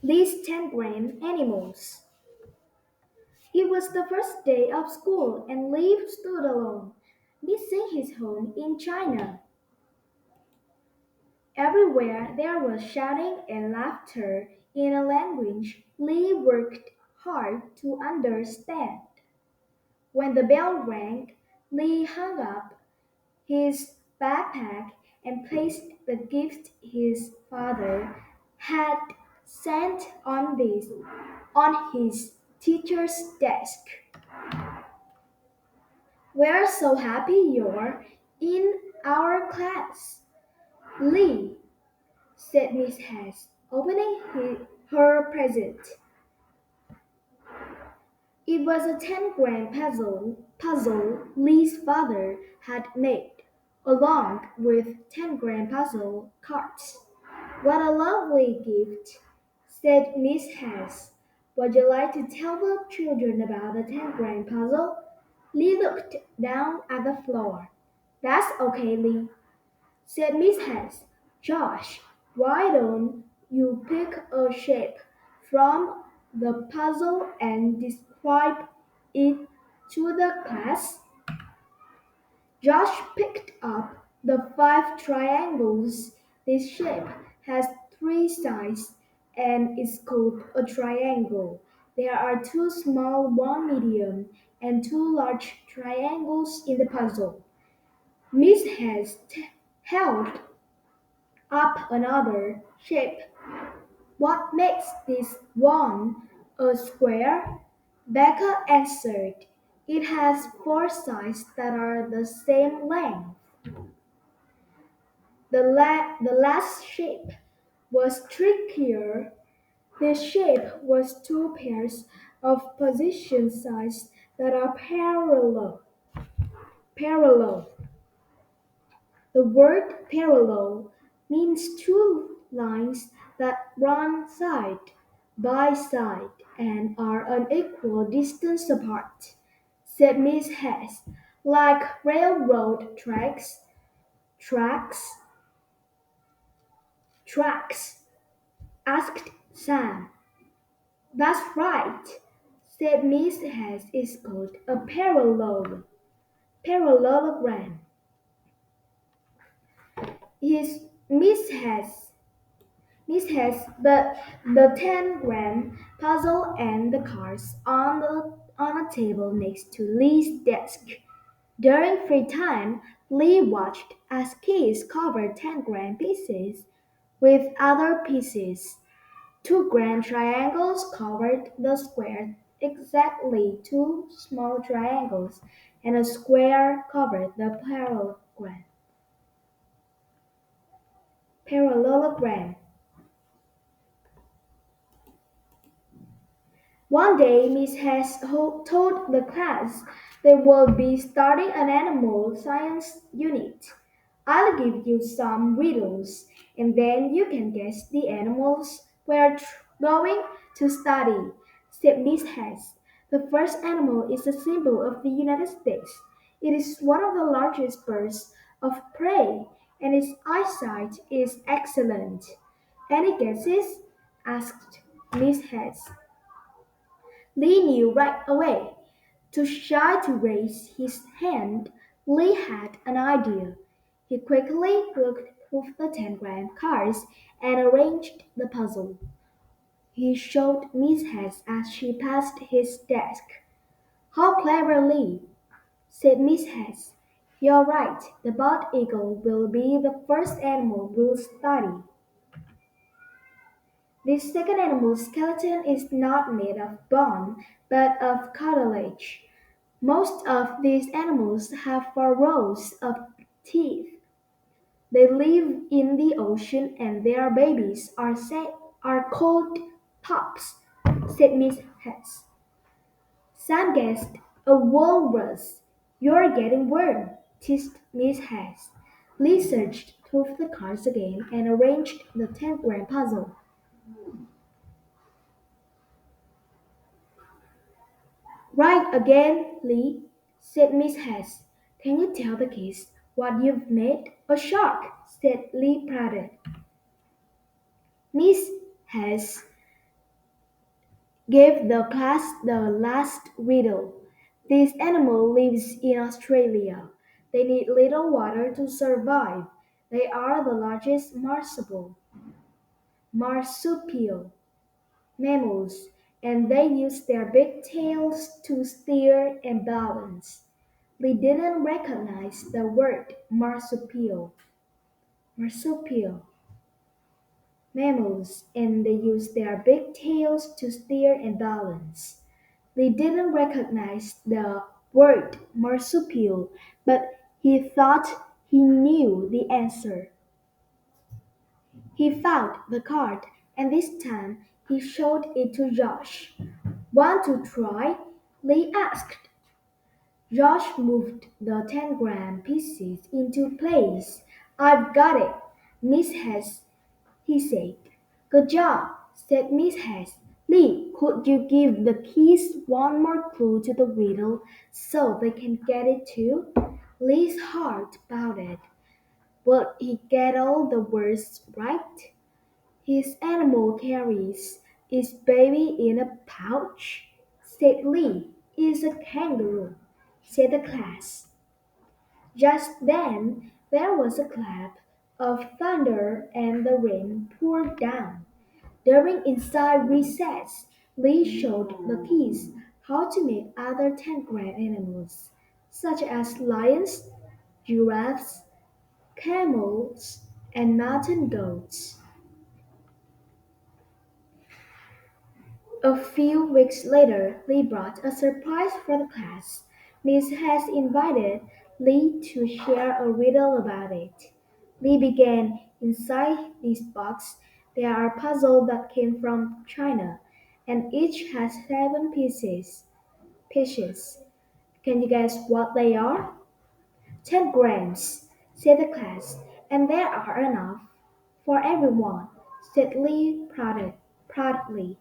These 10-gram animals. It was the first day of school and Lee stood alone, missing his home in China. Everywhere there was shouting and laughter in a language Lee worked hard to understand. When the bell rang, Lee hung up his backpack and placed the gift his father had sent on his teacher's desk. "We're so happy you're in our class, Lee," said Miss Hess, opening her present. It was a 10-gram puzzle Lee's father had made, along with 10-gram puzzle cards. "What a lovely gift," said Miss Hess. "Would you like to tell the children about the 10-gram puzzle?" Lee looked down at the floor. "That's okay, Lee," said Miss Hess. "Josh, why don't you pick a shape from the puzzle and describe it to the class?" Josh picked up the 5 triangles. "This shape has 3 sides and is called a triangle. There are 2 small, 1 medium, and 2 large triangles in the puzzle." Miss Hess held up another shape. "What makes this one a square?" Becca answered. "It has 4 sides that are the same length." The last shape was trickier. This shape was 2 pairs of position sides that are parallel. Parallel. The word "parallel" means 2 lines that run side by side and are an equal distance apart, said Miss Hess. "Like railroad tracks." "Tracks?" "Tracks?" asked Sam. "That's right," said Miss Hess. "It's called a parallelogram." His Miss Hess put the 10-gram puzzle and the cards on a table next to Lee's desk. During free time, Lee watched as kids covered 10-gram pieces with other pieces. 2-gram triangles covered the square exactly. 2 small triangles and a square covered the parallelogram. One day Miss Hess told the class they would be starting an animal science unit. "I'll give you some riddles, and then you can guess the animals we're going to study," said Miss Hess. "The first animal is a symbol of the United States. It is one of the largest birds of prey, and its eyesight is excellent." "Any guesses?" asked Miss Hess. Lee knew right away. Too shy to raise his hand, Lee had an idea. He quickly looked through the 10-gram cards and arranged the puzzle. He showed Miss Hess as she passed his desk. "How clever, Lee," said Miss Hess. "You're right. The bald eagle will be the first animal we'll study. This second animal's skeleton is not made of bone, but of cartilage. Most of these animals have 4 rows of teeth. They live in the ocean and their babies are called pups," said Miss Hess. Sam guessed a walrus. "You're getting warm," teased Miss Hess. Lee searched through the cards again and arranged the 10-gram puzzle. "Right again, Lee," said Miss Hess. "Can you tell the kids what you've made?" "A shark," said Lee proudly. Miss Hess Give the class the last riddle. This animal lives in Australia. They need little water to survive. They are the largest marsupial mammals, and they use their big tails to steer and balance. They didn't recognize the word marsupial mammals, and they use their big tails to steer and balance. They didn't recognize the word marsupial, but he thought he knew the answer. He found the card, and this time he showed it to Josh. Want to try? Lee asked. Josh moved the 10-gram pieces into place. I've got it, Miss Hess, he said. Good job, said Miss Hess. Lee, could you give the kids one more clue to the riddle so they can get it too? Lee's heart pounded. Will he get all the words right? His animal carries its baby in a pouch, said Lee. It's a kangaroo, said the class. Just then there was a clap of thunder and the rain poured down. During inside recess, Lee showed the kids how to make other 10-gram animals, such as lions, giraffes, camels, and mountain goats. A few weeks later, Lee brought a surprise for the class. Miss Hess invited Lee to share a riddle about it. Lee began, inside this box, there are puzzles that came from China, and each has 7 pieces. Can you guess what they are? 10 grams, said the class, and there are enough for everyone, said Lee proudly.